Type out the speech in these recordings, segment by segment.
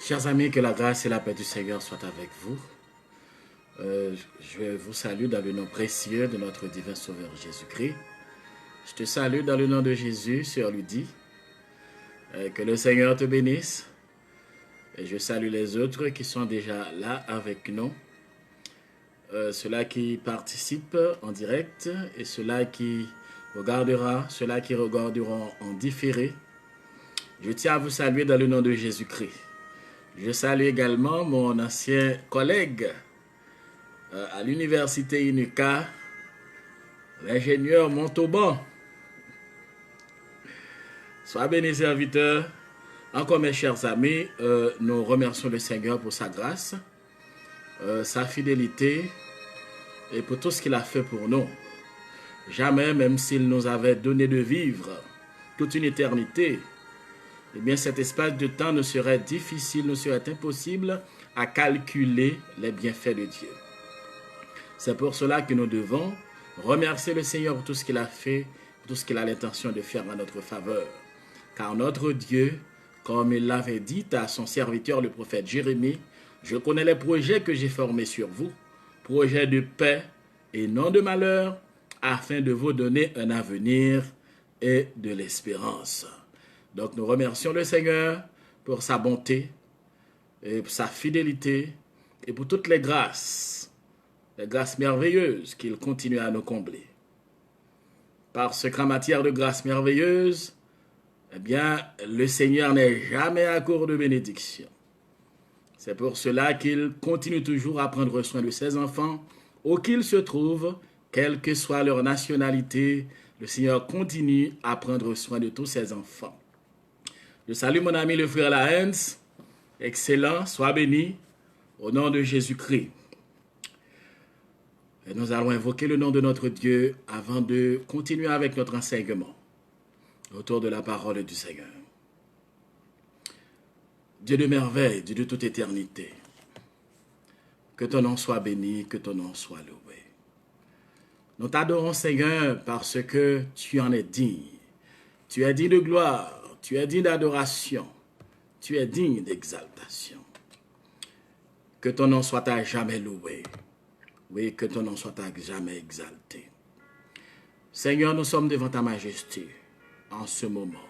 Chers amis, que la grâce et la paix du Seigneur soient avec vous. Je vous salue dans le nom précieux de notre divin Sauveur Jésus-Christ. Je te salue dans le nom de Jésus, Sœur Ludie. Que le Seigneur te bénisse. Et je salue les autres qui sont déjà là avec nous. Ceux-là qui participent en direct et ceux-là qui regarderont en différé. Je tiens à vous saluer dans le nom de Jésus-Christ. Je salue également mon ancien collègue à l'université INUCA, l'ingénieur Montauban. Sois béni, serviteur. Encore mes chers amis, nous remercions le Seigneur pour sa grâce, sa fidélité et pour tout ce qu'il a fait pour nous. Jamais, même s'il nous avait donné de vivre toute une éternité, eh bien cet espace de temps ne serait difficile, ne serait impossible à calculer les bienfaits de Dieu. C'est pour cela que nous devons remercier le Seigneur pour tout ce qu'il a fait, pour tout ce qu'il a l'intention de faire en notre faveur. Car notre Dieu, comme il l'avait dit à son serviteur le prophète Jérémie, « Je connais les projets que j'ai formés sur vous, projets de paix et non de malheur, afin de vous donner un avenir et de l'espérance. » Donc nous remercions le Seigneur pour sa bonté et pour sa fidélité et pour toutes les grâces merveilleuses qu'il continue à nous combler. Parce qu'en matière de grâces merveilleuses, eh bien, le Seigneur n'est jamais à court de bénédiction. C'est pour cela qu'il continue toujours à prendre soin de ses enfants, où qu'ils se trouvent, quelle que soit leur nationalité, le Seigneur continue à prendre soin de tous ses enfants. Je salue mon ami le frère Laens. Excellent, sois béni, au nom de Jésus-Christ. Et nous allons invoquer le nom de notre Dieu avant de continuer avec notre enseignement autour de la parole du Seigneur. Dieu de merveille, Dieu de toute éternité, que ton nom soit béni, que ton nom soit loué. Nous t'adorons, Seigneur, parce que tu en es digne. Tu es digne de gloire. Tu es digne d'adoration, tu es digne d'exaltation. Que ton nom soit à jamais loué. Oui, que ton nom soit à jamais exalté. Seigneur, nous sommes devant ta majesté en ce moment.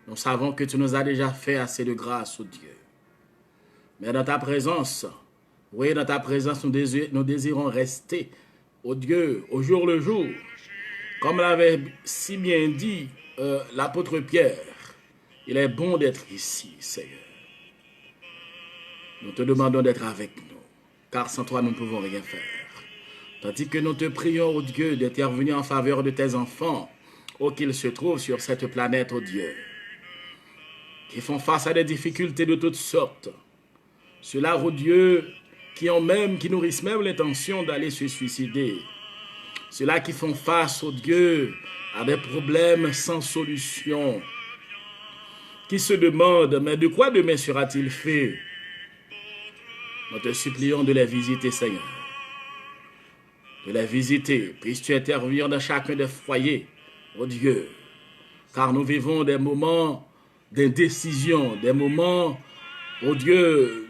Nous savons que tu nous as déjà fait assez de grâce, oh Dieu. Mais dans ta présence, oui, dans ta présence, nous désirons rester, oh Dieu, au jour le jour. Comme l'avait si bien dit l'apôtre Pierre, il est bon d'être ici, Seigneur. Nous te demandons d'être avec nous, car sans toi, nous ne pouvons rien faire. Tandis que nous te prions, ô Dieu, d'intervenir en faveur de tes enfants, où qu'ils se trouvent sur cette planète, ô Dieu, qui font face à des difficultés de toutes sortes. Ceux-là, ô Dieu, qui nourrissent même l'intention d'aller se suicider. Ceux-là qui font face, ô Dieu, à des problèmes sans solution, qui se demandent, mais de quoi demain sera-t-il fait? Nous te supplions de les visiter, Seigneur. De les visiter. Puisses-tu intervenir dans chacun des foyers, ô Dieu. Car nous vivons des moments d'indécision, des moments, ô Dieu,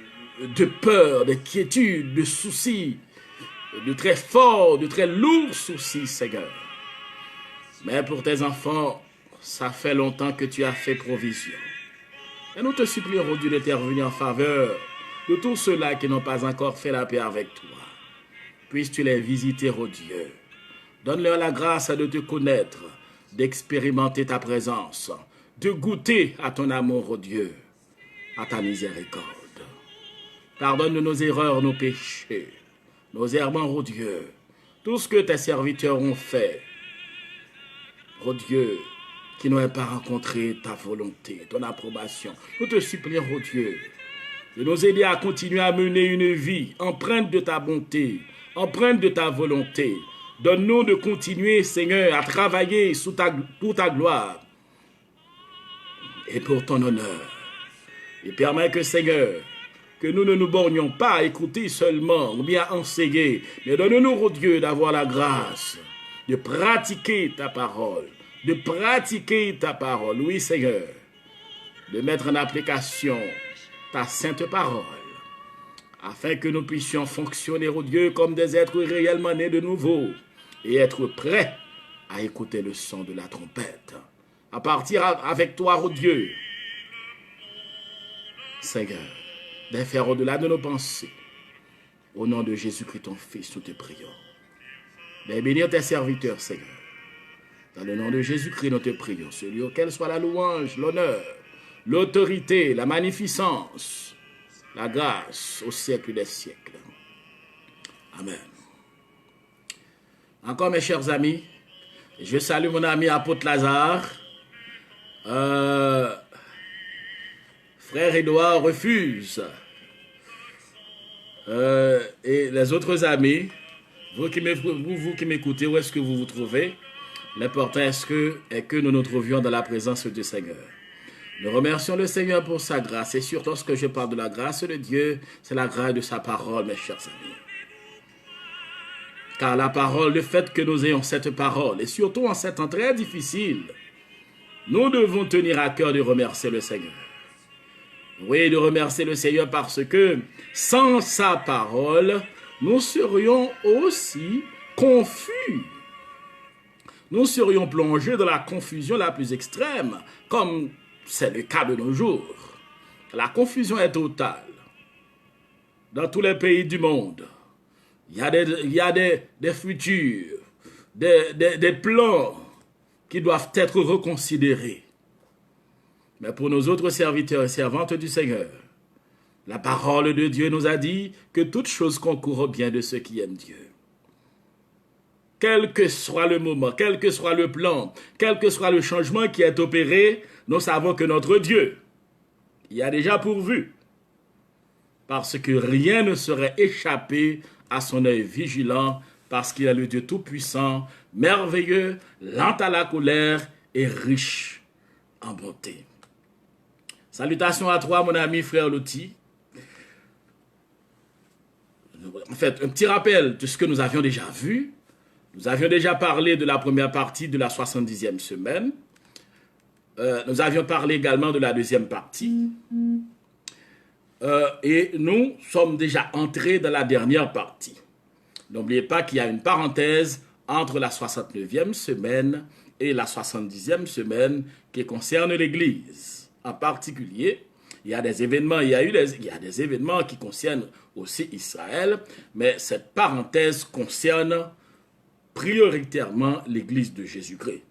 de peur, d'inquiétude, de soucis, de très forts, de très lourds soucis, Seigneur. Mais pour tes enfants, ça fait longtemps que tu as fait provision. Et nous te supplions, oh Dieu, d'intervenir en faveur de tous ceux-là qui n'ont pas encore fait la paix avec toi. Puisses-tu les visiter, oh Dieu. Donne-leur la grâce de te connaître, d'expérimenter ta présence, de goûter à ton amour, oh Dieu, à ta miséricorde. Pardonne nos erreurs, nos péchés, nos errements, oh Dieu, tout ce que tes serviteurs ont fait, oh Dieu, qui n'ont pas rencontré ta volonté, ton approbation. Nous te supplions, oh Dieu, de nous aider à continuer à mener une vie empreinte de ta bonté, empreinte de ta volonté. Donne-nous de continuer, Seigneur, à travailler pour ta gloire et pour ton honneur. Et permets que, Seigneur, que nous ne nous bornions pas à écouter seulement ou bien à enseigner, mais donne-nous, oh Dieu, d'avoir la grâce de pratiquer ta parole. De pratiquer ta parole, oui Seigneur, de mettre en application ta sainte parole, afin que nous puissions fonctionner, ô Dieu, comme des êtres réellement nés de nouveau et être prêts à écouter le son de la trompette, à partir avec toi, ô Dieu, Seigneur, de faire au-delà de nos pensées. Au nom de Jésus-Christ, ton Fils, nous te prions. De bénir tes serviteurs, Seigneur. Dans le nom de Jésus-Christ, nous te prions. Celui auquel soit la louange, l'honneur, l'autorité, la magnificence, la grâce au siècle des siècles. Amen. Encore, mes chers amis, je salue mon ami apôtre Lazare. Frère Édouard refuse. Et les autres amis, vous qui m'écoutez, où est-ce que vous vous trouvez? L'important est que nous nous trouvions dans la présence du Seigneur. Nous remercions le Seigneur pour sa grâce. Et surtout, lorsque je parle de la grâce de Dieu, c'est la grâce de sa parole, mes chers amis. Car la parole, le fait que nous ayons cette parole, et surtout en ces temps très difficiles, nous devons tenir à cœur de remercier le Seigneur. Oui, de remercier le Seigneur parce que sans sa parole, nous serions aussi confus. Nous serions plongés dans la confusion la plus extrême, comme c'est le cas de nos jours. La confusion est totale. Dans tous les pays du monde, il y a des futurs, des plans qui doivent être reconsidérés. Mais pour nos autres serviteurs et servantes du Seigneur, la parole de Dieu nous a dit que toute chose concourt au bien de ceux qui aiment Dieu. Quel que soit le moment, quel que soit le plan, quel que soit le changement qui est opéré, nous savons que notre Dieu y a déjà pourvu. Parce que rien ne serait échappé à son œil vigilant, parce qu'il est le Dieu tout-puissant, merveilleux, lent à la colère et riche en bonté. Salutations à toi, mon ami frère Loti. En fait, un petit rappel de ce que nous avions déjà vu. Nous avions déjà parlé de la première partie de la 70e semaine. Nous avions parlé également de la deuxième partie. Et nous sommes déjà entrés dans la dernière partie. N'oubliez pas qu'il y a une parenthèse entre la 69e semaine et la 70e semaine qui concerne l'Église. En particulier, il y a des événements, il y a des événements qui concernent aussi Israël, mais cette parenthèse concerne prioritairement l'Église de Jésus-Christ.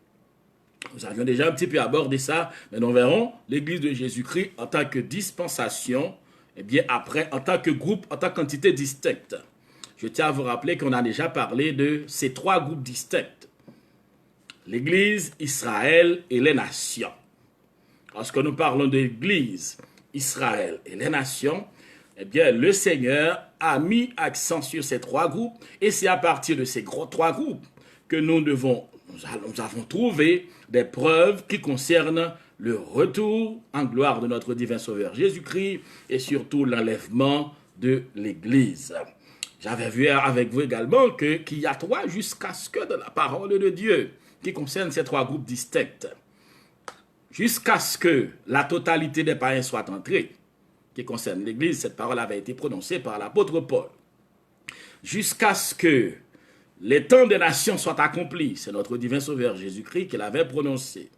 Nous avions déjà un petit peu abordé ça, mais nous verrons l'Église de Jésus-Christ en tant que dispensation, et bien après, en tant que groupe, en tant qu'entité distincte. Je tiens à vous rappeler qu'on a déjà parlé de ces trois groupes distincts. L'Église, Israël et les nations. Lorsque nous parlons de l'Église, Israël et les nations, eh bien, le Seigneur a mis accent sur ces trois groupes, et c'est à partir de ces trois groupes que nous avons trouvé des preuves qui concernent le retour en gloire de notre divin Sauveur Jésus-Christ et surtout l'enlèvement de l'Église. J'avais vu avec vous également qu'il y a trois jusqu'à ce que de la parole de Dieu qui concerne ces trois groupes distincts. Jusqu'à ce que la totalité des païens soit entrée, qui concerne l'Église, cette parole avait été prononcée par l'apôtre Paul. Jusqu'à ce que les temps des nations soient accomplis, c'est notre divin Sauveur Jésus-Christ qui l'avait prononcé.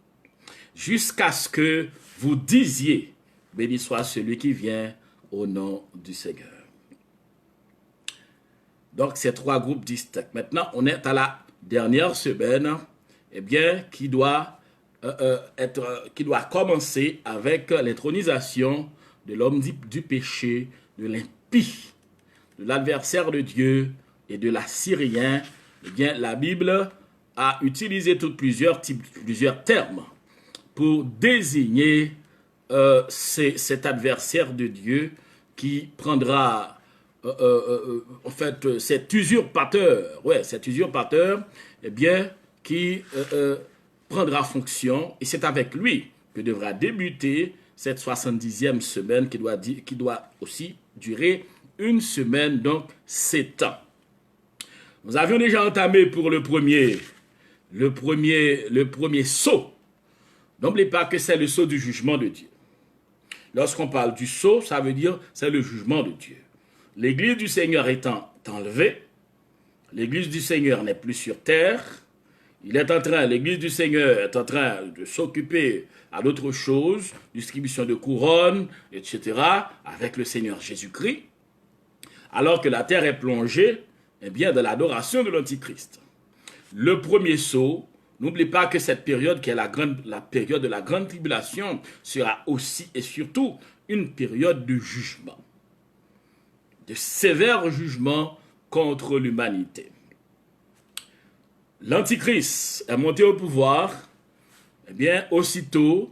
Jusqu'à ce que vous disiez, béni soit celui qui vient au nom du Seigneur. Donc, ces trois groupes distincts. Maintenant, on est à la dernière semaine, eh bien, qui doit commencer avec l'intronisation de l'homme du péché, de l'impie, de l'adversaire de Dieu et de l'Assyrien. Eh bien, la Bible a utilisé plusieurs termes pour désigner cet adversaire de Dieu qui prendra, en fait, cet usurpateur, eh bien, qui prendra fonction, et c'est avec lui que devra débuter cette 70e semaine qui doit aussi durer une semaine, donc 7 ans. Nous avions déjà entamé pour le premier saut. N'oubliez pas que c'est le saut du jugement de Dieu. Lorsqu'on parle du sceau, ça veut dire c'est le jugement de Dieu. L'église du Seigneur étant enlevée, l'église du Seigneur n'est plus sur terre. L'église du Seigneur est en train de s'occuper à d'autres choses, distribution de couronnes, etc., avec le Seigneur Jésus-Christ, alors que la terre est plongée, eh bien, dans l'adoration de l'Antichrist. Le premier sceau, n'oublie pas que cette période, qui est la période de la grande tribulation, sera aussi et surtout une période de jugement, de sévères jugements contre l'humanité. L'Antichrist est monté au pouvoir, eh bien, aussitôt,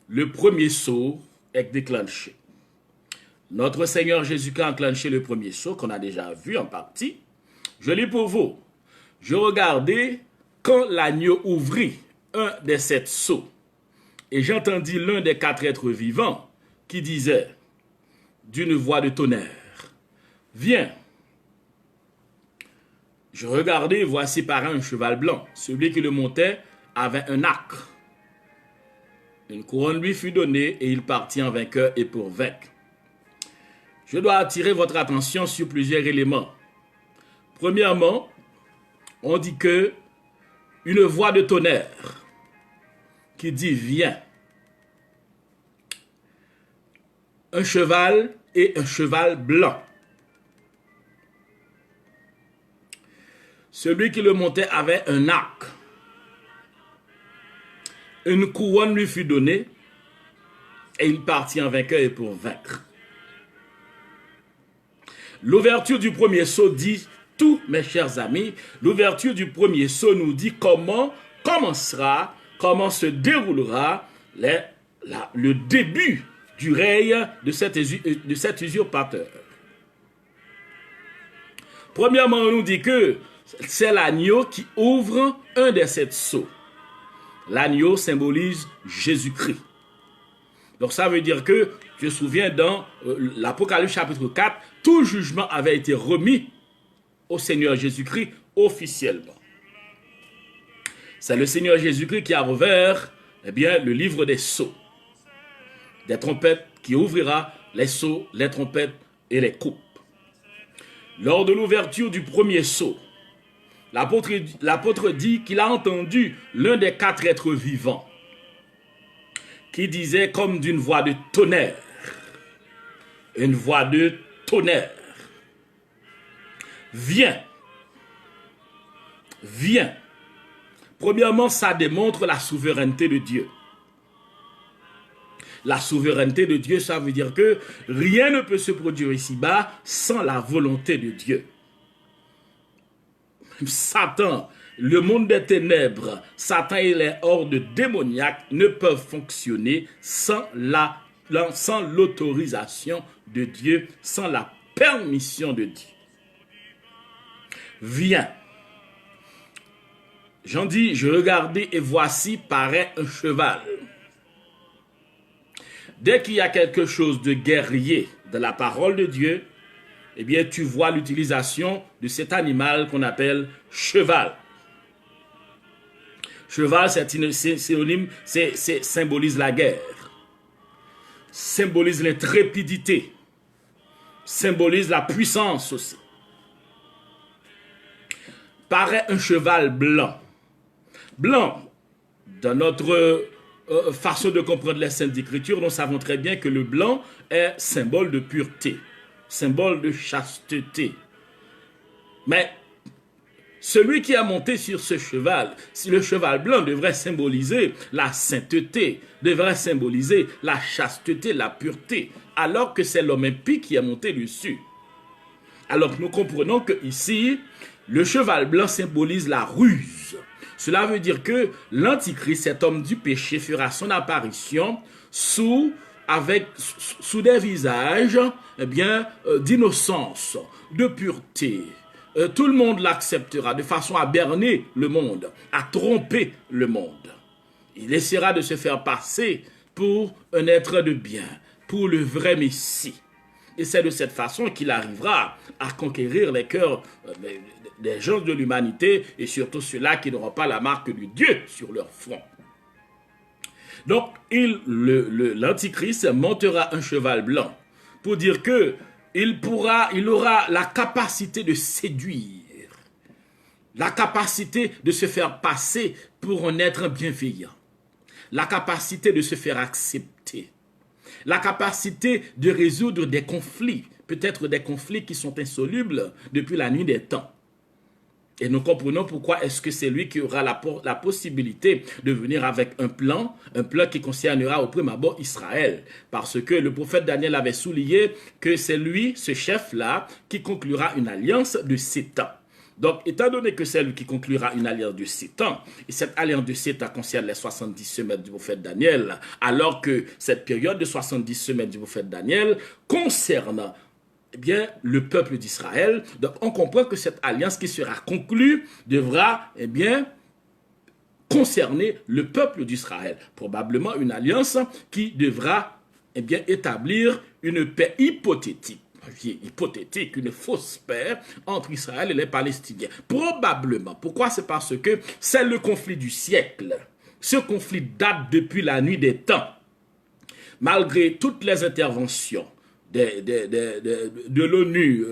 le premier sceau est déclenché. Notre Seigneur Jésus-Christ a enclenché le premier sceau, qu'on a déjà vu en partie. Je lis pour vous. Je regardais quand l'agneau ouvrit un des 7 sceaux, et j'entendis l'un des 4 êtres vivants qui disait, d'une voix de tonnerre, « Viens !» Je regardais, voici paraît un cheval blanc. Celui qui le montait avait un arc. Une couronne lui fut donnée et il partit en vainqueur et pour vaincre. Je dois attirer votre attention sur plusieurs éléments. Premièrement, on dit que une voix de tonnerre qui dit « Viens ». Un cheval et un cheval blanc. Celui qui le montait avait un arc. Une couronne lui fut donnée et il partit en vainqueur et pour vaincre. L'ouverture du premier sceau dit tout, mes chers amis, l'ouverture du premier sceau nous dit comment se déroulera le début du règne de cet usurpateur. Premièrement, on nous dit que c'est l'agneau qui ouvre un des 7 sceaux. L'agneau symbolise Jésus-Christ. Donc ça veut dire que, je me souviens dans l'Apocalypse chapitre 4, tout jugement avait été remis au Seigneur Jésus-Christ officiellement. C'est le Seigneur Jésus-Christ qui a ouvert le livre des sceaux. Des trompettes qui ouvrira les sceaux, les trompettes et les coupes. Lors de l'ouverture du premier sceau, l'apôtre dit qu'il a entendu l'un des 4 êtres vivants qui disait comme d'une voix de tonnerre. Une voix de tonnerre. Viens. Viens. Premièrement, ça démontre la souveraineté de Dieu. La souveraineté de Dieu, ça veut dire que rien ne peut se produire ici-bas sans la volonté de Dieu. Satan, le monde des ténèbres, Satan et les hordes démoniaques ne peuvent fonctionner sans l'autorisation de Dieu, sans la permission de Dieu. Viens. J'en dis, je regardais et voici paraît un cheval. Dès qu'il y a quelque chose de guerrier dans la parole de Dieu, eh bien, tu vois l'utilisation de cet animal qu'on appelle cheval. Cheval, c'est synonyme, symbolise la guerre, symbolise l'intrépidité, symbolise la puissance aussi. Paraît un cheval blanc. Blanc, dans notre façon de comprendre les Saintes Écritures, nous savons très bien que le blanc est symbole de pureté, symbole de chasteté. Mais celui qui a monté sur ce cheval, si le cheval blanc devrait symboliser la sainteté, devrait symboliser la chasteté, la pureté, alors que c'est l'homme impie qui a monté dessus. Alors nous comprenons que ici, le cheval blanc symbolise la ruse. Cela veut dire que l'Antichrist, cet homme du péché, fera son apparition sous des visages d'innocence, de pureté. Tout le monde l'acceptera de façon à berner le monde, à tromper le monde. Il essaiera de se faire passer pour un être de bien, pour le vrai Messie. Et c'est de cette façon qu'il arrivera à conquérir les cœurs des gens de l'humanité et surtout ceux-là qui n'auront pas la marque de Dieu sur leur front. Donc, l'Antichrist montera un cheval blanc pour dire que il aura la capacité de séduire, la capacité de se faire passer pour un être bienveillant, la capacité de se faire accepter, la capacité de résoudre des conflits, peut-être des conflits qui sont insolubles depuis la nuit des temps. Et nous comprenons pourquoi est-ce que c'est lui qui aura la possibilité de venir avec un plan qui concernera au premier abord Israël. Parce que le prophète Daniel avait souligné que c'est lui, ce chef-là, qui conclura une alliance de 7 ans. Donc, étant donné que c'est lui qui conclura une alliance de 7 ans, et cette alliance de 7 ans concerne les 70 semaines du prophète Daniel, alors que cette période de 70 semaines du prophète Daniel concerne le peuple d'Israël. Donc, on comprend que cette alliance qui sera conclue devra, concerner le peuple d'Israël. Probablement une alliance qui devra, établir une paix hypothétique, une fausse paix entre Israël et les Palestiniens. Probablement. Pourquoi? C'est parce que c'est le conflit du siècle. Ce conflit date depuis la nuit des temps. Malgré toutes les interventions de l'ONU,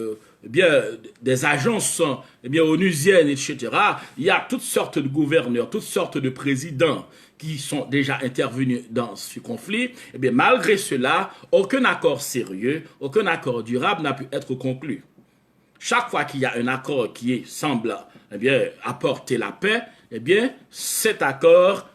des agences onusiennes, etc. Il y a toutes sortes de gouverneurs, toutes sortes de présidents qui sont déjà intervenus dans ce conflit. Malgré cela, aucun accord sérieux, aucun accord durable n'a pu être conclu. Chaque fois qu'il y a un accord qui semble apporter la paix, cet accord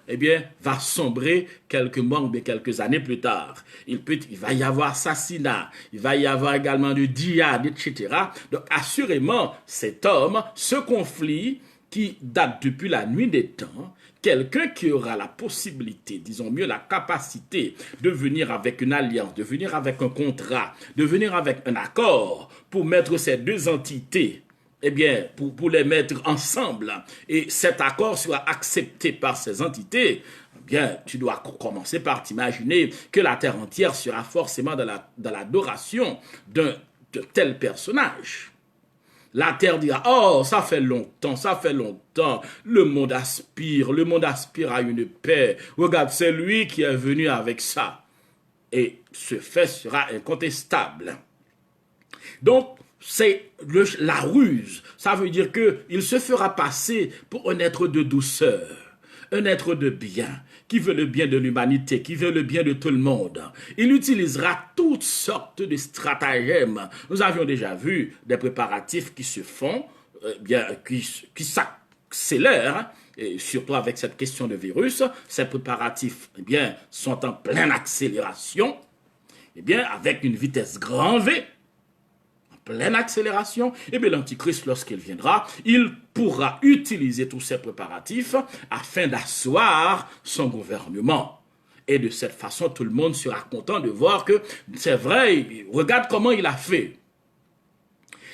va sombrer quelques mois ou quelques années plus tard. Il va y avoir assassinat, il va y avoir également du djihad, etc. Donc assurément, cet homme, ce conflit qui date depuis la nuit des temps, quelqu'un qui aura la possibilité, disons mieux la capacité de venir avec une alliance, de venir avec un contrat, de venir avec un accord pour mettre ces deux entités, pour les mettre ensemble, et cet accord sera accepté par ces entités, tu dois commencer par t'imaginer que la terre entière sera forcément dans l'adoration de tel personnage. La terre dira, oh, ça fait longtemps, le monde aspire à une paix. Regarde, c'est lui qui est venu avec ça. Et ce fait sera incontestable. Donc, c'est la ruse. Ça veut dire qu'il se fera passer pour un être de douceur, un être de bien, qui veut le bien de l'humanité, qui veut le bien de tout le monde. Il utilisera toutes sortes de stratagèmes. Nous avions déjà vu des préparatifs qui se font, qui s'accélèrent, et surtout avec cette question de virus. Ces préparatifs, sont en pleine accélération, avec une vitesse grand V, pleine accélération, l'Antichrist, lorsqu'il viendra, il pourra utiliser tous ces préparatifs afin d'asseoir son gouvernement. Et de cette façon, tout le monde sera content de voir que c'est vrai, regarde comment il a fait.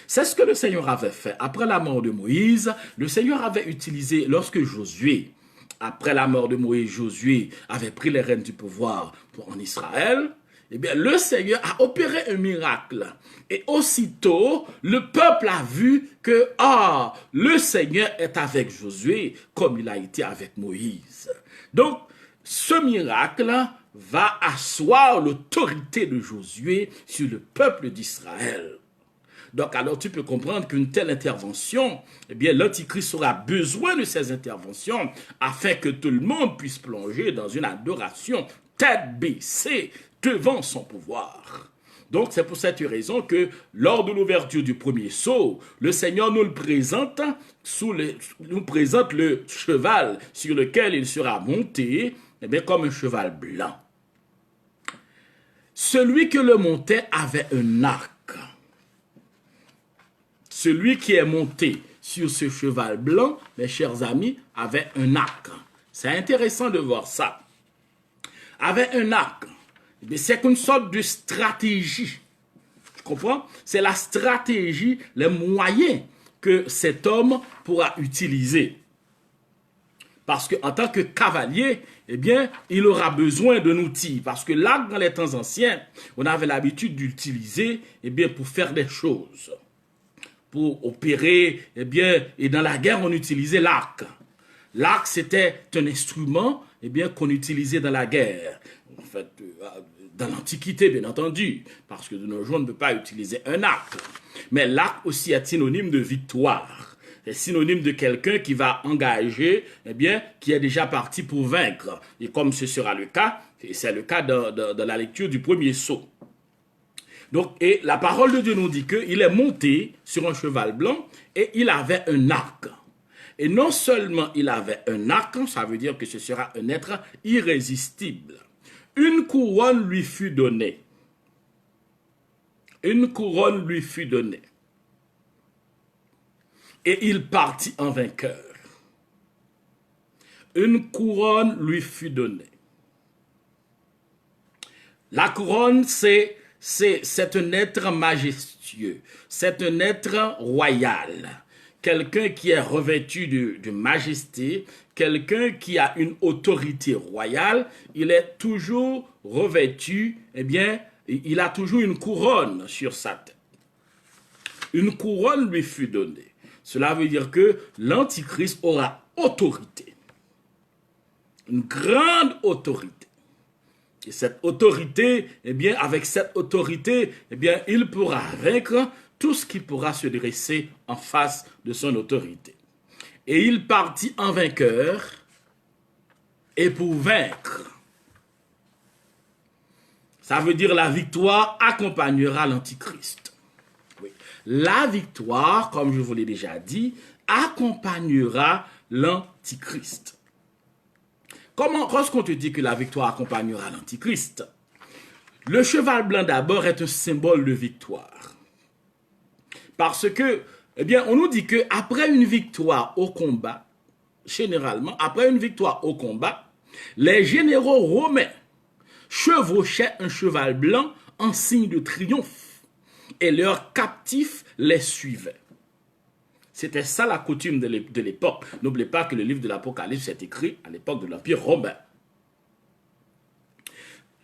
C'est ce que le Seigneur avait fait. Après la mort de Moïse, le Seigneur avait utilisé, lorsque Josué, après la mort de Moïse, Josué avait pris les rênes du pouvoir en Israël, le Seigneur a opéré un miracle. Et aussitôt, le peuple a vu que, le Seigneur est avec Josué comme il a été avec Moïse. Donc, ce miracle va asseoir l'autorité de Josué sur le peuple d'Israël. Donc, alors tu peux comprendre qu'une telle intervention, l'Antichrist aura besoin de ces interventions afin que tout le monde puisse plonger dans une adoration tête baissée devant son pouvoir. Donc, c'est pour cette raison que lors de l'ouverture du premier sceau, le Seigneur nous présente le cheval sur lequel il sera monté, comme un cheval blanc. Celui que le montait avait un arc. Celui qui est monté sur ce cheval blanc, mes chers amis, avait un arc. C'est intéressant de voir ça. Avait un arc. C'est une sorte de stratégie. Tu comprends? C'est la stratégie, les moyens que cet homme pourra utiliser. Parce qu'en tant que cavalier, il aura besoin d'un outil. Parce que l'arc, dans les temps anciens, on avait l'habitude d'utiliser pour faire des choses. Pour opérer, et dans la guerre, on utilisait l'arc. L'arc, c'était un instrument eh bien, qu'on utilisait dans la guerre. En fait, dans l'Antiquité, bien entendu, parce que de nos jours, on ne peut pas utiliser un arc. Mais l'arc aussi est synonyme de victoire. C'est synonyme de quelqu'un qui va engager, eh bien, qui est déjà parti pour vaincre. Et comme ce sera le cas, et c'est le cas dans la lecture du premier sceau. Donc, et la parole de Dieu nous dit qu'il est monté sur un cheval blanc et il avait un arc. Et non seulement il avait un arc, ça veut dire que ce sera un être irrésistible. Une couronne lui fut donnée. Une couronne lui fut donnée. Et il partit en vainqueur. Une couronne lui fut donnée. La couronne, c'est un être majestueux, c'est un être royal, quelqu'un qui est revêtu de majesté, quelqu'un qui a une autorité royale, il est toujours revêtu, eh bien, il a toujours une couronne sur sa tête. Une couronne lui fut donnée. Cela veut dire que l'Antichrist aura autorité, une grande autorité. Et cette autorité, eh bien, avec cette autorité, eh bien, il pourra vaincre tout ce qui pourra se dresser en face de son autorité. Et il partit en vainqueur, et pour vaincre, ça veut dire la victoire accompagnera l'Antichrist. Oui. La victoire, comme je vous l'ai déjà dit, accompagnera l'Antichrist. Lorsqu'on te dit que la victoire accompagnera l'Antichrist, le cheval blanc d'abord est un symbole de victoire. Parce que, eh bien, on nous dit qu'après une victoire au combat, généralement, après une victoire au combat, les généraux romains chevauchaient un cheval blanc en signe de triomphe et leurs captifs les suivaient. C'était ça la coutume de l'époque. N'oubliez pas que le livre de l'Apocalypse est écrit à l'époque de l'Empire romain.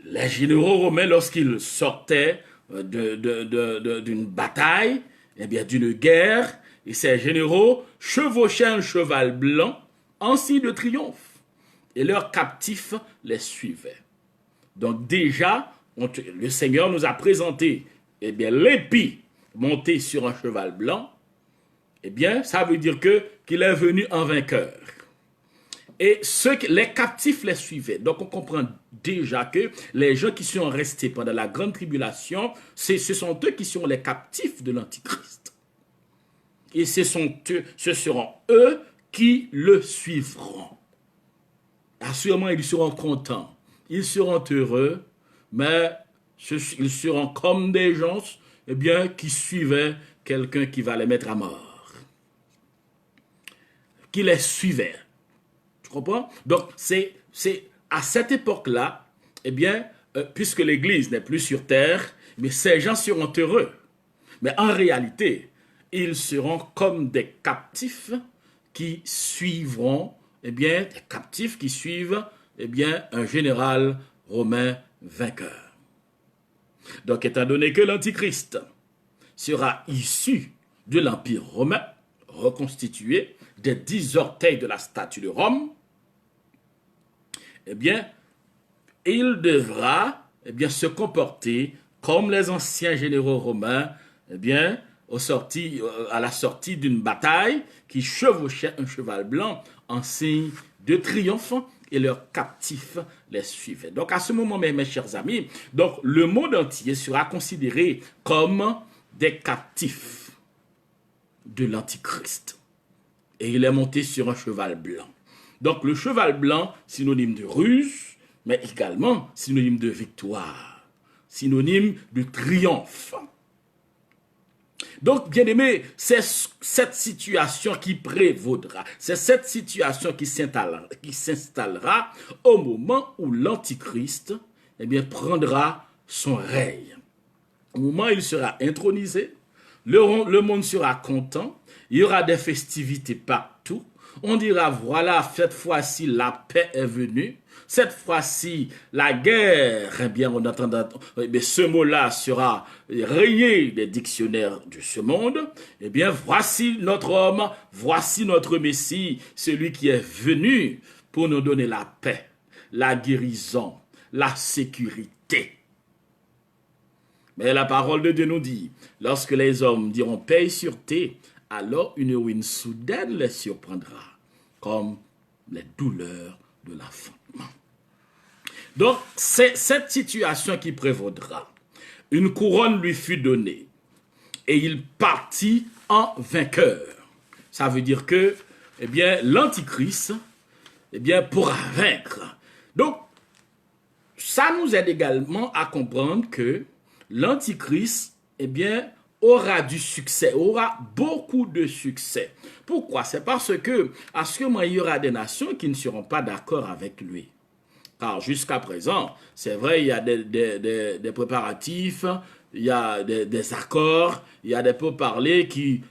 Les généraux romains, lorsqu'ils sortaient d'une bataille, eh bien d'une guerre, et ces généraux chevauchaient un cheval blanc en signe de triomphe. Et leurs captifs les suivaient. Donc déjà, le Seigneur nous a présenté eh bien, l'impie monté sur un cheval blanc. Eh bien, ça veut dire qu'il est venu en vainqueur. Et les captifs les suivaient. Donc, on comprend déjà que les gens qui sont restés pendant la grande tribulation, ce sont eux qui sont les captifs de l'Antichrist. Et ce seront eux qui le suivront. Assurément, ils seront contents. Ils seront heureux, mais ils seront comme des gens eh bien, qui suivaient quelqu'un qui va les mettre à mort. Qui les suivait. Tu comprends? Donc, c'est à cette époque-là, eh bien, puisque l'Église n'est plus sur terre, mais ces gens seront heureux. Mais en réalité, ils seront comme des captifs qui suivront, eh bien, des captifs qui suivent, eh bien, un général romain vainqueur. Donc, étant donné que l'Antichrist sera issu de l'Empire romain, reconstitué des 10 orteils de la statue de Rome, eh bien, il devra eh bien, se comporter comme les anciens généraux romains, eh bien, à la sortie d'une bataille qui chevauchait un cheval blanc en signe de triomphe et leurs captifs les suivaient. Donc à ce moment, mes chers amis, donc, le monde entier sera considéré comme des captifs de l'Antichrist. Et il est monté sur un cheval blanc. Donc le cheval blanc, synonyme de ruse, mais également synonyme de victoire, synonyme de triomphe. Donc, bien aimé, c'est cette situation qui prévaudra. C'est cette situation qui s'installera au moment où l'Antichrist eh bien, prendra son règne. Au moment où il sera intronisé, le monde sera content, il y aura des festivités partout. On dira, voilà, cette fois-ci, la paix est venue. Cette fois-ci, la guerre, eh bien, on entendra, eh bien, ce mot-là sera rayé des dictionnaires de ce monde. Eh bien, voici notre homme, voici notre Messie, celui qui est venu pour nous donner la paix. la guérison, la sécurité. Mais la parole de Dieu nous dit, lorsque les hommes diront paix et sûreté, alors une ruine soudaine les surprendra, comme les douleurs de l'enfantement. Donc, c'est cette situation qui prévaudra. Une couronne lui fut donnée et il partit en vainqueur. Ça veut dire que, eh bien, l'Antichrist, eh bien, pourra vaincre. Donc, ça nous aide également à comprendre que l'Antichrist, eh bien, aura du succès, aura beaucoup de succès. Pourquoi? C'est parce que, à ce moment, il y aura des nations qui ne seront pas d'accord avec lui. Car jusqu'à présent, c'est vrai, il y a des préparatifs, il y a des accords, il y a des pourparlers qui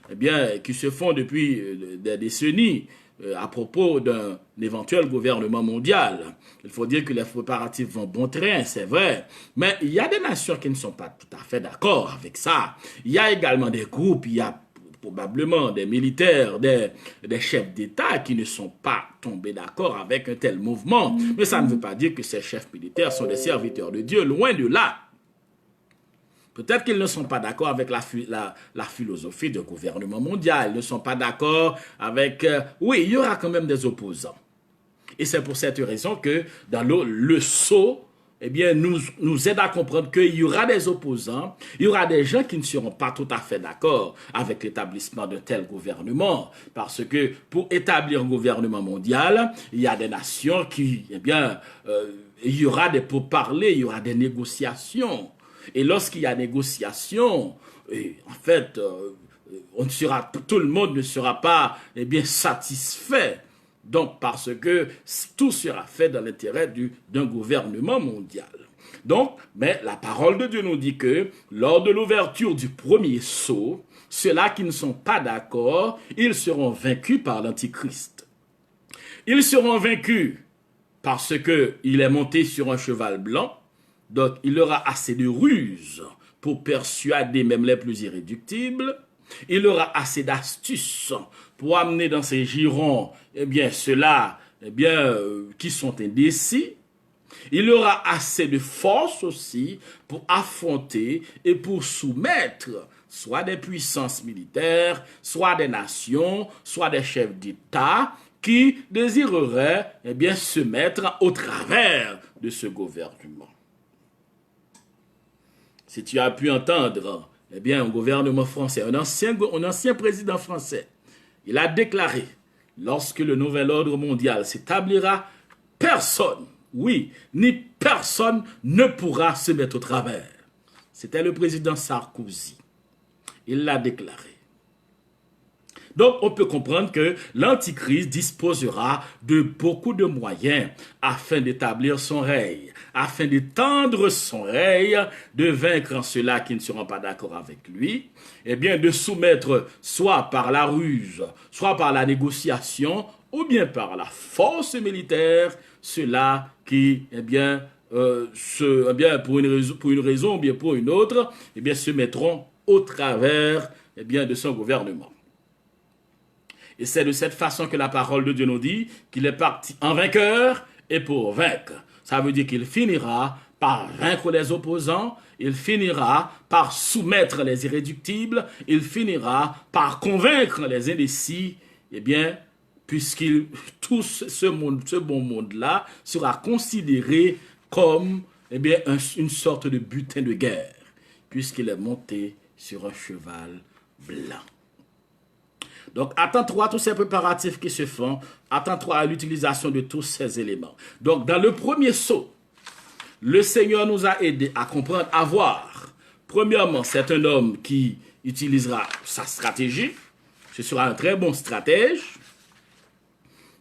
se font depuis des décennies à propos d'un éventuel gouvernement mondial. Il faut dire que les préparatifs vont bon train, c'est vrai. Mais il y a des nations qui ne sont pas tout à fait d'accord avec ça. Il y a également des groupes, il y a probablement des militaires, des chefs d'État qui ne sont pas tombés d'accord avec un tel mouvement. Mais ça ne veut pas dire que ces chefs militaires sont des serviteurs de Dieu, loin de là. Peut-être qu'ils ne sont pas d'accord avec la philosophie du gouvernement mondial, ils ne sont pas d'accord avec... oui, il y aura quand même des opposants. Et c'est pour cette raison que dans le sceau, eh bien, nous aide à comprendre qu'il y aura des opposants, il y aura des gens qui ne seront pas tout à fait d'accord avec l'établissement d'un tel gouvernement. Parce que pour établir un gouvernement mondial, il y a des nations qui, eh bien, il y aura des pourparlers, il y aura des négociations. Et lorsqu'il y a négociation, en fait, tout le monde ne sera pas satisfait. Donc, parce que tout sera fait dans l'intérêt d'un gouvernement mondial. Donc, mais la parole de Dieu nous dit que lors de l'ouverture du premier sceau, ceux-là qui ne sont pas d'accord, ils seront vaincus par l'Antichrist. Ils seront vaincus parce qu'il est monté sur un cheval blanc. Donc, il aura assez de ruse pour persuader même les plus irréductibles. Il aura assez d'astuces pour amener dans ses girons, ceux-là, qui sont indécis. Il aura assez de force aussi pour affronter et pour soumettre soit des puissances militaires, soit des nations, soit des chefs d'État qui désireraient, se mettre au travers de ce gouvernement. Si tu as pu entendre, un gouvernement français, un ancien président français, il a déclaré, lorsque le nouvel ordre mondial s'établira, personne, ni personne ne pourra se mettre au travers. C'était le président Sarkozy. Il l'a déclaré. Donc, on peut comprendre que l'Antichrist disposera de beaucoup de moyens afin d'établir son règne, afin d'étendre son règne, de vaincre ceux-là qui ne seront pas d'accord avec lui, de soumettre soit par la ruse, soit par la négociation, ou bien par la force militaire, ceux-là qui, pour une raison ou bien pour une autre, se mettront au travers, de son gouvernement. Et c'est de cette façon que la parole de Dieu nous dit qu'il est parti en vainqueur et pour vaincre. Ça veut dire qu'il finira par vaincre les opposants, il finira par soumettre les irréductibles, il finira par convaincre les indécis, puisqu'il tout ce bon monde-là sera considéré comme une sorte de butin de guerre, puisqu'il est monté sur un cheval blanc. Donc, attends-toi à tous ces préparatifs qui se font, attends-toi à l'utilisation de tous ces éléments. Donc, dans le premier sceau, le Seigneur nous a aidés à comprendre, à voir. Premièrement, c'est un homme qui utilisera sa stratégie. Ce sera un très bon stratège.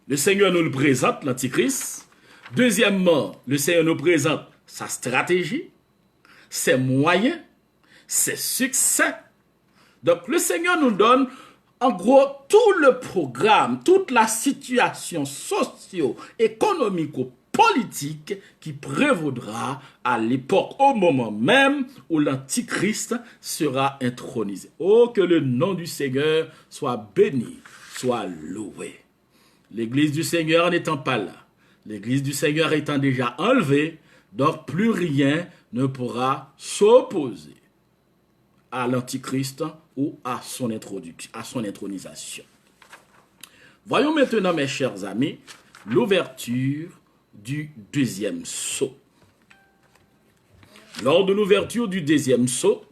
Le Seigneur nous le présente, l'Antichrist. Deuxièmement, le Seigneur nous présente sa stratégie, ses moyens, ses succès. Donc, le Seigneur nous donne en gros tout le programme, toute la situation socio-économico-politique qui prévaudra à l'époque, au moment même où l'Antichrist sera intronisé. Oh, que le nom du Seigneur soit béni, soit loué. L'Église du Seigneur n'étant pas là, L'Église du Seigneur étant déjà enlevée, donc plus rien ne pourra s'opposer à l'Antichrist ou à son intronisation. Voyons maintenant, mes chers amis, l'ouverture du deuxième sceau. Lors de l'ouverture du deuxième sceau,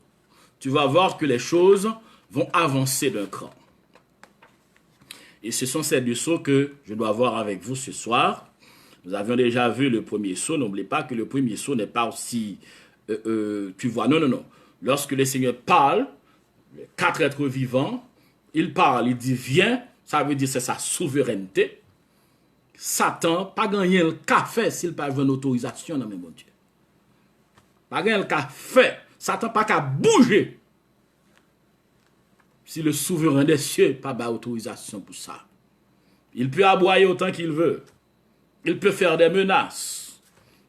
tu vas voir que les choses vont avancer d'un cran. Et ce sont ces deux sceaux que je dois voir avec vous ce soir. Nous avions déjà vu le premier sceau. N'oubliez pas que le premier sceau n'est pas aussi... tu vois, non. Lorsque le Seigneur parle, les quatre êtres vivants, il parle, il dit viens, ça veut dire c'est sa souveraineté. Satan, pas gagner le café s'il pas une autorisation dans mon Dieu. Pas gagner le café. Satan pas qu'à bouger. Si le souverain des cieux n'a pas d'autorisation pour ça. Il peut aboyer autant qu'il veut. Il peut faire des menaces.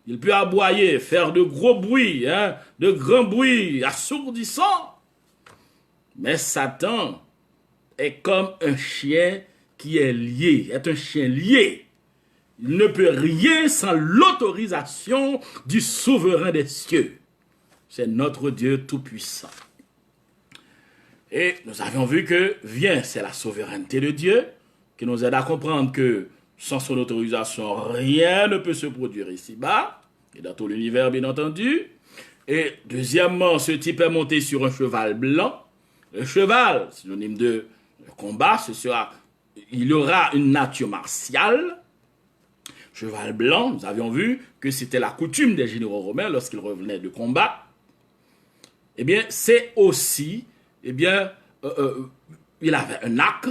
Il peut aboyer, faire de gros bruits, de grands bruits assourdissants. Mais Satan est comme un chien qui est lié, est un chien lié. Il ne peut rien sans l'autorisation du souverain des cieux. C'est notre Dieu tout-puissant. Et nous avions vu que viens, c'est la souveraineté de Dieu qui nous aide à comprendre que sans son autorisation, rien ne peut se produire ici-bas et dans tout l'univers, bien entendu. Et deuxièmement, ce type est monté sur un cheval blanc. Le cheval, synonyme de combat, il aura une nature martiale. Cheval blanc, nous avions vu que c'était la coutume des généraux romains lorsqu'ils revenaient de combat. Eh bien, c'est aussi... il avait un arc,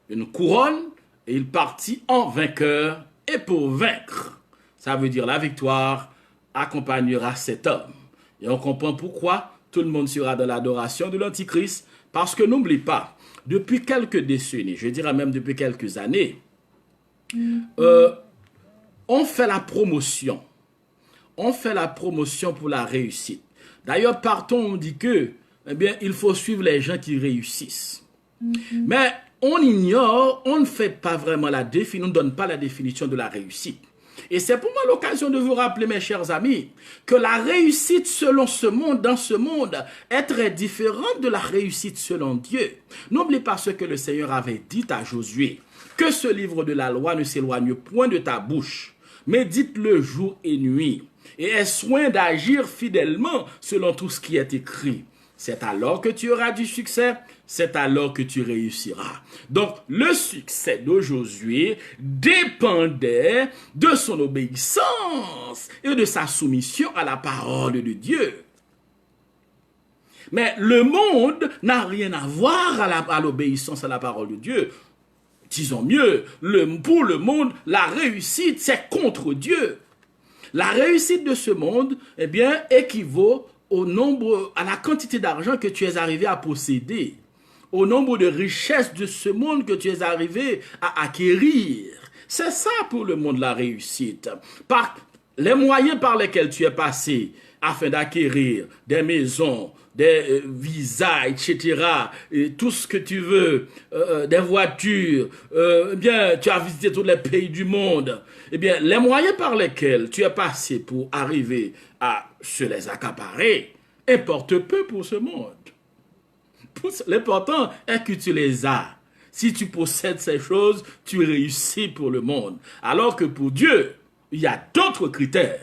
une couronne, et il partit en vainqueur. Et pour vaincre, ça veut dire la victoire accompagnera cet homme. Et on comprend pourquoi tout le monde sera dans l'adoration de l'Antichrist. Parce que n'oublie pas, depuis quelques décennies, je dirais même depuis quelques années, on fait la promotion. On fait la promotion pour la réussite. D'ailleurs, partout, on dit que il faut suivre les gens qui réussissent. Mais on ignore, on ne fait pas vraiment la définition, on ne donne pas la définition de la réussite. Et c'est pour moi l'occasion de vous rappeler, mes chers amis, que la réussite selon ce monde, dans ce monde, est très différente de la réussite selon Dieu. N'oublie pas ce que le Seigneur avait dit à Josué, que ce livre de la loi ne s'éloigne point de ta bouche, médite-le jour et nuit, et aie soin d'agir fidèlement selon tout ce qui est écrit. C'est alors que tu auras du succès, c'est alors que tu réussiras. Donc, le succès de Josué dépendait de son obéissance et de sa soumission à la parole de Dieu. Mais le monde n'a rien à voir à l'obéissance à la parole de Dieu. Disons mieux, pour le monde, la réussite, c'est contre Dieu. La réussite de ce monde, équivaut au nombre, à la quantité d'argent que tu es arrivé à posséder, au nombre de richesses de ce monde que tu es arrivé à acquérir. C'est ça pour le monde la réussite. Par les moyens par lesquels tu es passé afin d'acquérir des maisons, des visas, etc., et tout ce que tu veux, des voitures, tu as visité tous les pays du monde. Les moyens par lesquels tu es passé pour arriver à se les accaparer importent peu pour ce monde. L'important est que tu les as. Si tu possèdes ces choses, tu réussis pour le monde. Alors que pour Dieu, il y a d'autres critères.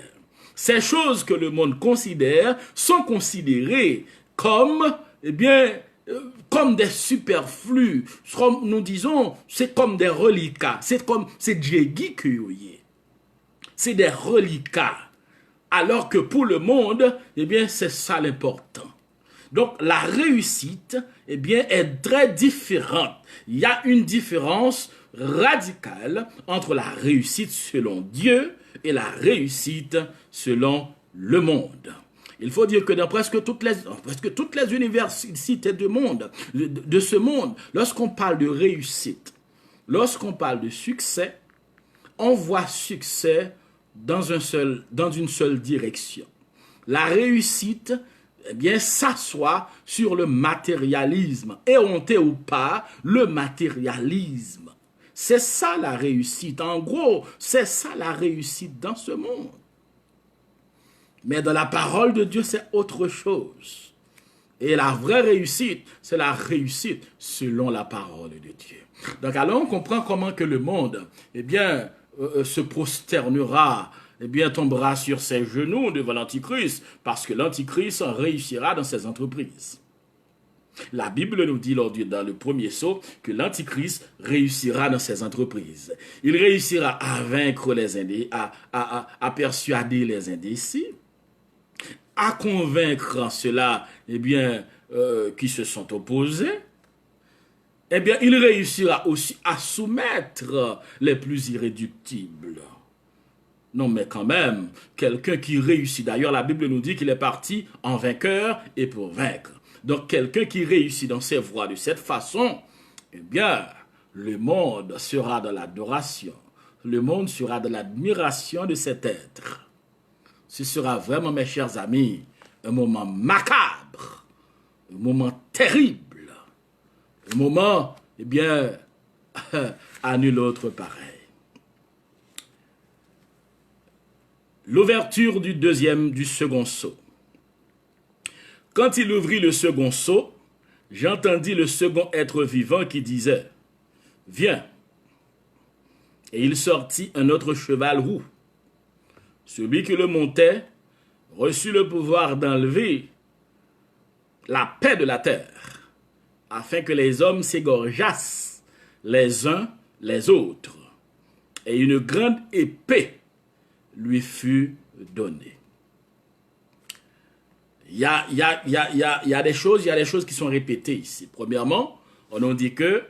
Ces choses que le monde considère sont considérées comme, comme des superflus. Nous disons, c'est comme des reliquats. C'est djegi que vous voyez. C'est des reliquats. Alors que pour le monde, c'est ça l'important. Donc, la réussite, est très différente. Il y a une différence radicale entre la réussite selon Dieu et la réussite selon le monde. Il faut dire que dans presque toutes les universités de ce monde, lorsqu'on parle de réussite, lorsqu'on parle de succès, on voit succès dans une seule direction. La réussite, s'assoit sur le matérialisme. Et on ou pas, le matérialisme. C'est ça la réussite. En gros, c'est ça la réussite dans ce monde. Mais dans la parole de Dieu, c'est autre chose. Et la vraie réussite, c'est la réussite selon la parole de Dieu. Donc alors on comprend comment que le monde, se prosternera, tombera sur ses genoux devant l'Antichrist, parce que l'Antichrist réussira dans ses entreprises. La Bible nous dit dans le premier sceau que l'Antichrist réussira dans ses entreprises. Il réussira à vaincre les indécis, à persuader les indécis, à convaincre ceux-là, qui se sont opposés. Il réussira aussi à soumettre les plus irréductibles. Non, mais quand même, quelqu'un qui réussit. D'ailleurs, la Bible nous dit qu'il est parti en vainqueur et pour vaincre. Donc, quelqu'un qui réussit dans ses voies de cette façon, le monde sera dans l'adoration. Le monde sera dans l'admiration de cet être. Ce sera vraiment, mes chers amis, un moment macabre, un moment terrible, un moment, à nul autre pareil. L'ouverture du second sceau. Quand il ouvrit le second sceau, j'entendis le second être vivant qui disait, « Viens !» Et il sortit un autre cheval roux. Celui qui le montait reçut le pouvoir d'enlever la paix de la terre, afin que les hommes s'égorgeassent les uns les autres. Et une grande épée lui fut donnée. Il y a des choses qui sont répétées ici. Premièrement, on nous dit que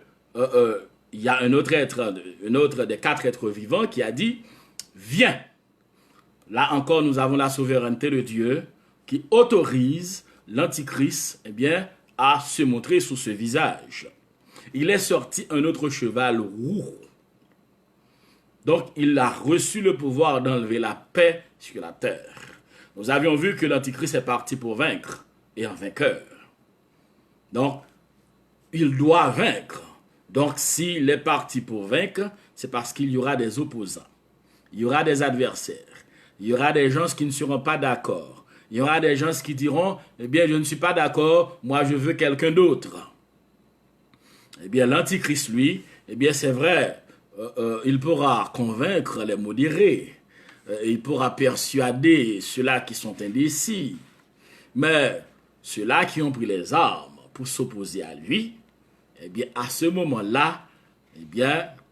il y a un autre des 4 êtres vivants qui a dit « Viens !» Là encore, nous avons la souveraineté de Dieu qui autorise l'Antichrist à se montrer sous ce visage. Il est sorti un autre cheval roux. Donc, il a reçu le pouvoir d'enlever la paix sur la terre. Nous avions vu que l'Antichrist est parti pour vaincre et en vainqueur. Donc, il doit vaincre. Donc, s'il est parti pour vaincre, c'est parce qu'il y aura des opposants. Il y aura des adversaires. Il y aura des gens qui ne seront pas d'accord. Il y aura des gens qui diront, je ne suis pas d'accord, moi je veux quelqu'un d'autre. L'Antichrist, lui, c'est vrai, il pourra convaincre les modérés. Il pourra persuader ceux-là qui sont indécis. Mais ceux-là qui ont pris les armes pour s'opposer à lui, à ce moment-là,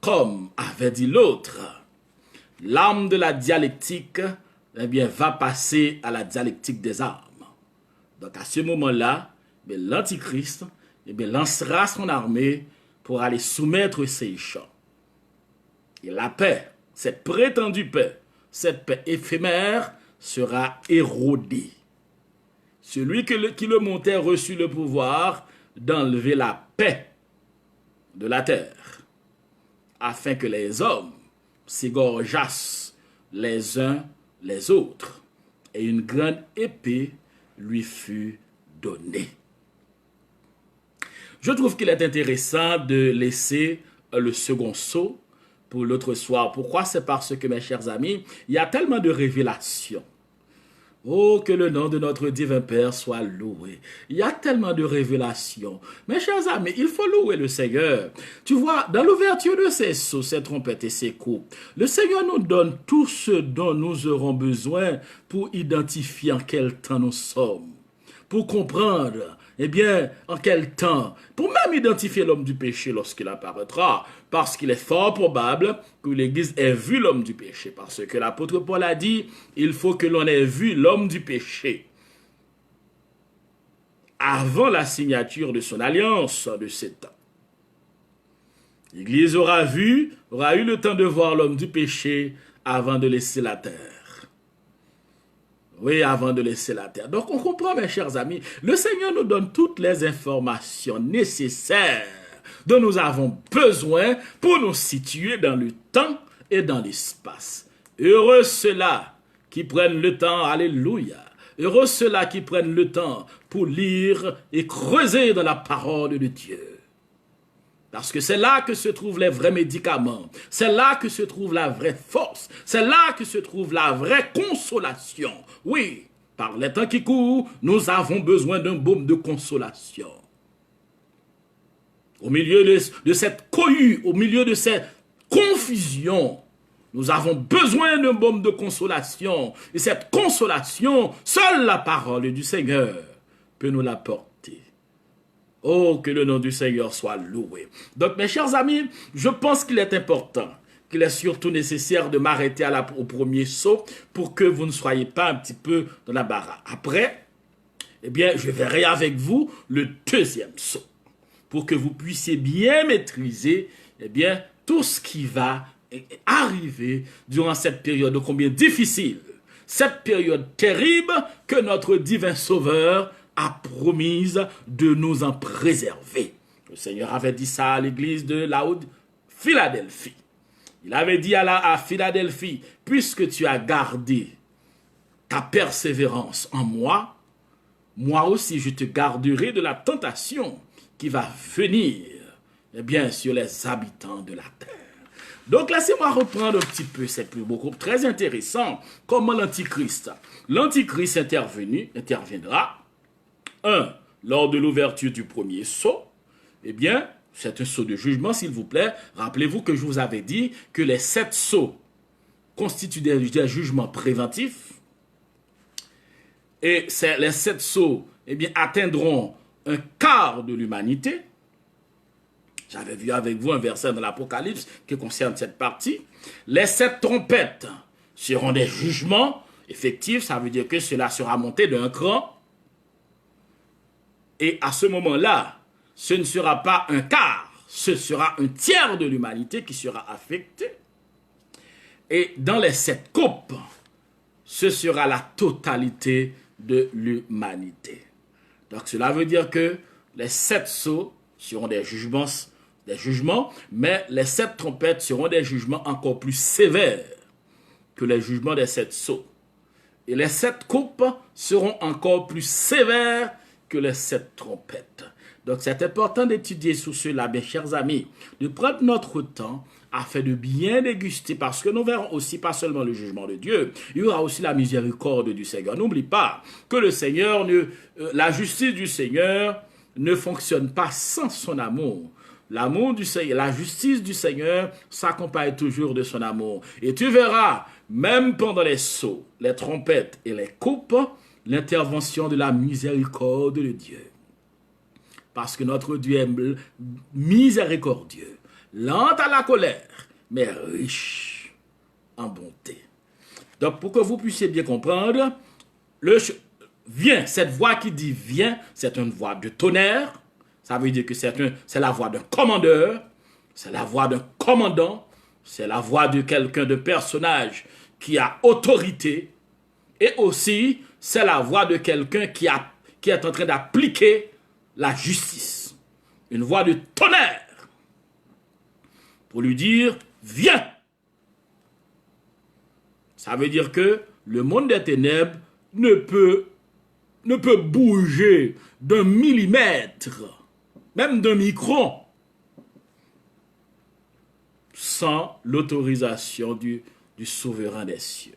comme avait dit l'autre, l'arme de la dialectique va passer à la dialectique des armes. Donc à ce moment-là, l'Antichrist lancera son armée pour aller soumettre ses champs. Et la paix, cette prétendue paix, cette paix éphémère sera érodée. Celui qui le montait reçut le pouvoir d'enlever la paix de la terre, afin que les hommes s'égorgeassent les uns les autres, et une grande épée lui fut donnée. Je trouve qu'il est intéressant de laisser le second sceau pour l'autre soir. Pourquoi? C'est parce que, mes chers amis, il y a tellement de révélations. Oh, que le nom de notre divin Père soit loué. Il y a tellement de révélations. Mes chers amis, il faut louer le Seigneur. Tu vois, dans l'ouverture de ces sceaux, ces trompettes et ces coups, le Seigneur nous donne tout ce dont nous aurons besoin pour identifier en quel temps nous sommes. Pour comprendre, en quel temps, pour même identifier l'homme du péché lorsqu'il apparaîtra, parce qu'il est fort probable que l'Église ait vu l'homme du péché, parce que l'apôtre Paul a dit, il faut que l'on ait vu l'homme du péché avant la signature de son alliance de 7 ans. L'Église aura eu le temps de voir l'homme du péché avant de laisser la terre. Oui, avant de laisser la terre. Donc, on comprend, mes chers amis, le Seigneur nous donne toutes les informations nécessaires dont nous avons besoin pour nous situer dans le temps et dans l'espace. Heureux ceux-là qui prennent le temps, alléluia. Heureux ceux-là qui prennent le temps pour lire et creuser dans la parole de Dieu. Parce que c'est là que se trouvent les vrais médicaments. C'est là que se trouve la vraie force. C'est là que se trouve la vraie consolation. Oui, par les temps qui courent, nous avons besoin d'un baume de consolation. Au milieu de cette cohue, au milieu de cette confusion, nous avons besoin d'un baume de consolation. Et cette consolation, seule la parole du Seigneur peut nous l'apporter. Oh, que le nom du Seigneur soit loué. Donc, mes chers amis, je pense qu'il est important, qu'il est surtout nécessaire de m'arrêter au premier saut pour que vous ne soyez pas un petit peu dans la barre. Après, eh bien, je verrai avec vous le deuxième saut pour que vous puissiez bien maîtriser, eh bien, tout ce qui va arriver durant cette période ô combien difficile, cette période terrible que notre divin Sauveur a promise de nous en préserver. Le Seigneur avait dit ça à l'église de Philadelphie. Il avait dit à Philadelphie, puisque tu as gardé ta persévérance en moi, moi aussi je te garderai de la tentation qui va venir, eh bien, sur les habitants de la terre. Donc, laissez-moi reprendre un petit peu, c'est beaucoup très intéressant, comment l'Antichrist interviendra. Lors de l'ouverture du premier sceau, eh bien, c'est un sceau de jugement, s'il vous plaît. Rappelez-vous que je vous avais dit que les 7 sceaux constituent des jugements préventifs. Et les 7 sceaux, eh bien, atteindront un quart de l'humanité. J'avais vu avec vous un verset dans l'Apocalypse qui concerne cette partie. Les 7 trompettes seront des jugements effectifs. Ça veut dire que cela sera monté d'un cran. Et à ce moment-là, ce ne sera pas un quart, ce sera un tiers de l'humanité qui sera affecté. Et dans les 7 coupes, ce sera la totalité de l'humanité. Donc cela veut dire que les 7 sceaux seront des jugements, mais les 7 trompettes seront des jugements encore plus sévères que les jugements des 7 sceaux. Et les 7 coupes seront encore plus sévères que les 7 trompettes. Donc c'est important d'étudier sur cela, mes chers amis, de prendre notre temps afin de bien déguster, parce que nous verrons aussi pas seulement le jugement de Dieu, il y aura aussi la miséricorde du Seigneur. N'oublie pas que le Seigneur, la justice du Seigneur ne fonctionne pas sans son amour. L'amour du Seigneur, la justice du Seigneur s'accompagne toujours de son amour. Et tu verras, même pendant les sceaux, les trompettes et les coupes, l'intervention de la miséricorde de Dieu. Parce que notre Dieu est miséricordieux, lent à la colère, mais riche en bonté. Donc, pour que vous puissiez bien comprendre, cette voix qui dit viens, c'est une voix de tonnerre. Ça veut dire que c'est la voix d'un commandeur, c'est la voix d'un commandant, c'est la voix de quelqu'un, de personnage qui a autorité, et aussi c'est la voix de quelqu'un qui est en train d'appliquer la justice. Une voix de tonnerre pour lui dire viens. Ça veut dire que le monde des ténèbres ne peut bouger d'un millimètre, même d'un micron, sans l'autorisation du souverain des cieux.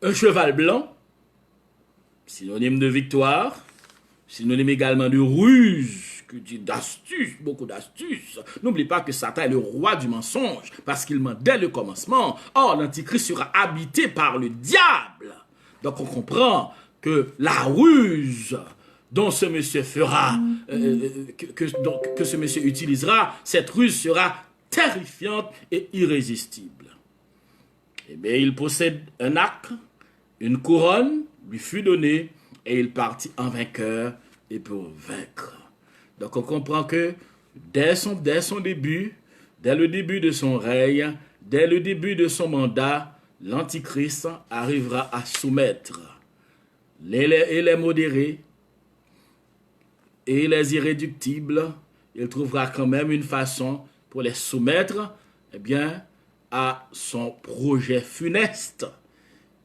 Un cheval blanc, synonyme de victoire, synonyme également de ruse, d'astuce, beaucoup d'astuces. N'oublie pas que Satan est le roi du mensonge, parce qu'il ment dès le commencement. Or, l'Antichrist sera habité par le diable. Donc on comprend que la ruse dont ce monsieur fera, que ce monsieur utilisera, cette ruse sera terrifiante et irrésistible. Eh bien, il possède un arc, une couronne lui fut donnée, et il partit en vainqueur et pour vaincre. Donc on comprend que dès son début, dès le début de son règne, dès le début de son mandat, l'Antichrist arrivera à soumettre les modérés et les irréductibles. Il trouvera quand même une façon pour les soumettre, eh bien, à son projet funeste.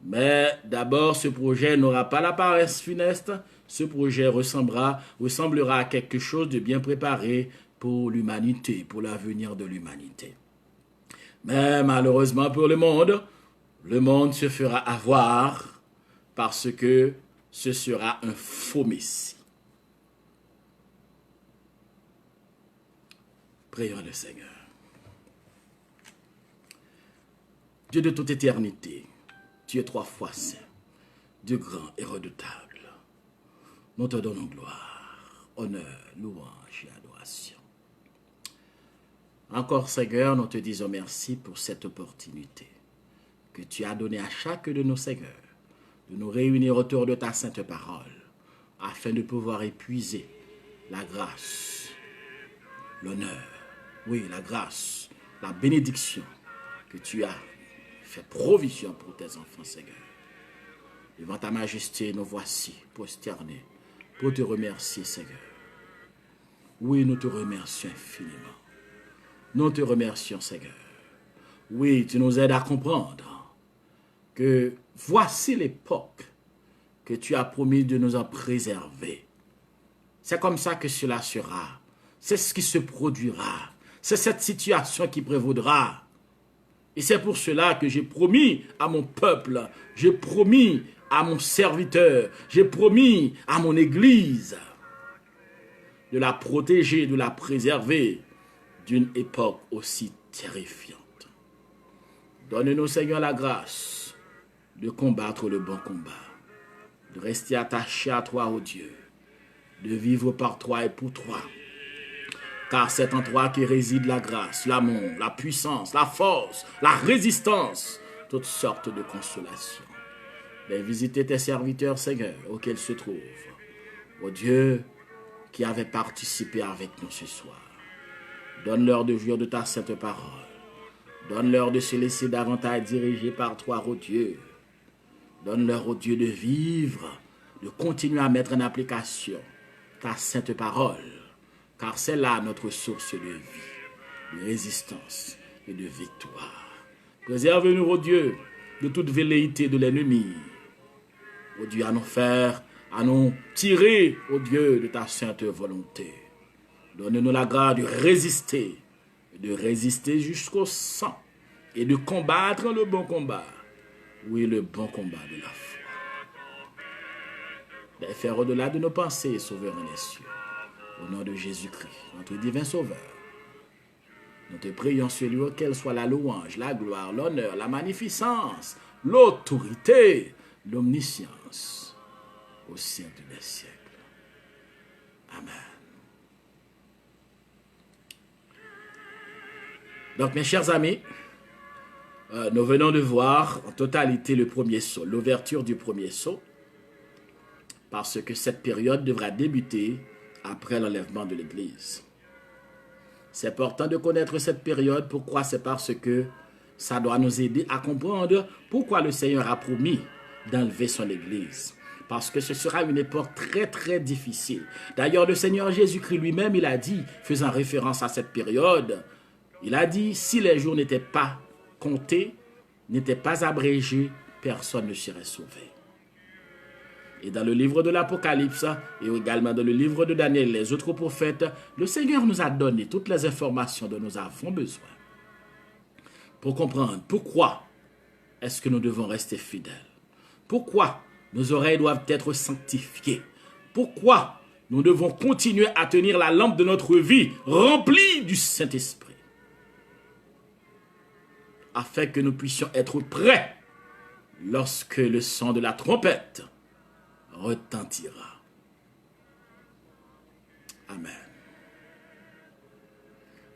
Mais d'abord, ce projet n'aura pas la paresse funeste. ce projet ressemblera à quelque chose de bien préparé pour l'humanité, pour l'avenir de l'humanité. Mais malheureusement pour le monde se fera avoir parce que ce sera un faux messie. Prions le Seigneur. Dieu de toute éternité, tu es 3 fois saint, Dieu grand et redoutable. Nous te donnons gloire, honneur, louange et adoration. Encore, Seigneur, nous te disons merci pour cette opportunité que tu as donnée à chaque de nos seigneurs de nous réunir autour de ta sainte parole afin de pouvoir épuiser la grâce, l'honneur, oui, la grâce, la bénédiction que tu as fait provision pour tes enfants, Seigneur. Devant ta majesté, nous voici prosternés pour te remercier, Seigneur. Oui, nous te remercions infiniment. Nous te remercions, Seigneur. Oui, tu nous aides à comprendre que voici l'époque que tu as promis de nous en préserver. C'est comme ça que cela sera. C'est ce qui se produira. C'est cette situation qui prévaudra. Et c'est pour cela que j'ai promis à mon peuple, j'ai promis à mon serviteur, j'ai promis à mon Église de la protéger, de la préserver d'une époque aussi terrifiante. Donne-nous, Seigneur, la grâce de combattre le bon combat, de rester attaché à toi, ô Dieu, de vivre par toi et pour toi. Car c'est en toi que réside la grâce, l'amour, la puissance, la force, la résistance, toutes sortes de consolations. Viens visiter tes serviteurs, Seigneur, auxquels se trouvent, ô Dieu, qui avait participé avec nous ce soir. Donne-leur de jouir de ta sainte parole. Donne-leur de se laisser davantage diriger par toi, ô Dieu. Donne-leur, ô Dieu, de vivre, de continuer à mettre en application ta sainte parole, car c'est là notre source de vie, de résistance et de victoire. Préserve-nous, ô Dieu, de toute velléité de l'ennemi. Ô Dieu, à nous faire, à nous tirer, ô Dieu, de ta sainte volonté. Donne-nous la grâce de résister jusqu'au sang et de combattre le bon combat. Oui, le bon combat de la foi. De faire au-delà de nos pensées, souverain des cieux. Au nom de Jésus-Christ, notre divin Sauveur, nous te prions celui auquel soit la louange, la gloire, l'honneur, la magnificence, l'autorité, l'omniscience, au siècle des siècles. Amen. Donc, mes chers amis, nous venons de voir en totalité le premier sceau, l'ouverture du premier sceau, parce que cette période devra débuter après l'enlèvement de l'Église. C'est important de connaître cette période. Pourquoi? C'est parce que ça doit nous aider à comprendre pourquoi le Seigneur a promis d'enlever son Église. Parce que ce sera une époque très très difficile. D'ailleurs, le Seigneur Jésus-Christ lui-même, il a dit, faisant référence à cette période, il a dit, si les jours n'étaient pas comptés, n'étaient pas abrégés, personne ne serait sauvé. Et dans le livre de l'Apocalypse, et également dans le livre de Daniel, les autres prophètes, le Seigneur nous a donné toutes les informations dont nous avons besoin pour comprendre pourquoi est-ce que nous devons rester fidèles. Pourquoi nos oreilles doivent être sanctifiées. Pourquoi nous devons continuer à tenir la lampe de notre vie remplie du Saint-Esprit. Afin que nous puissions être prêts lorsque le son de la trompette retentira. Amen.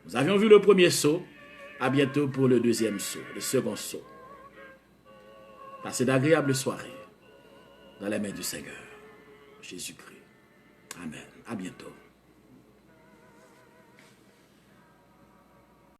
Nous avions vu le premier sceau. À bientôt pour le deuxième sceau, le second sceau. Passez d'agréables soirées dans les mains du Seigneur Jésus-Christ. Amen. À bientôt.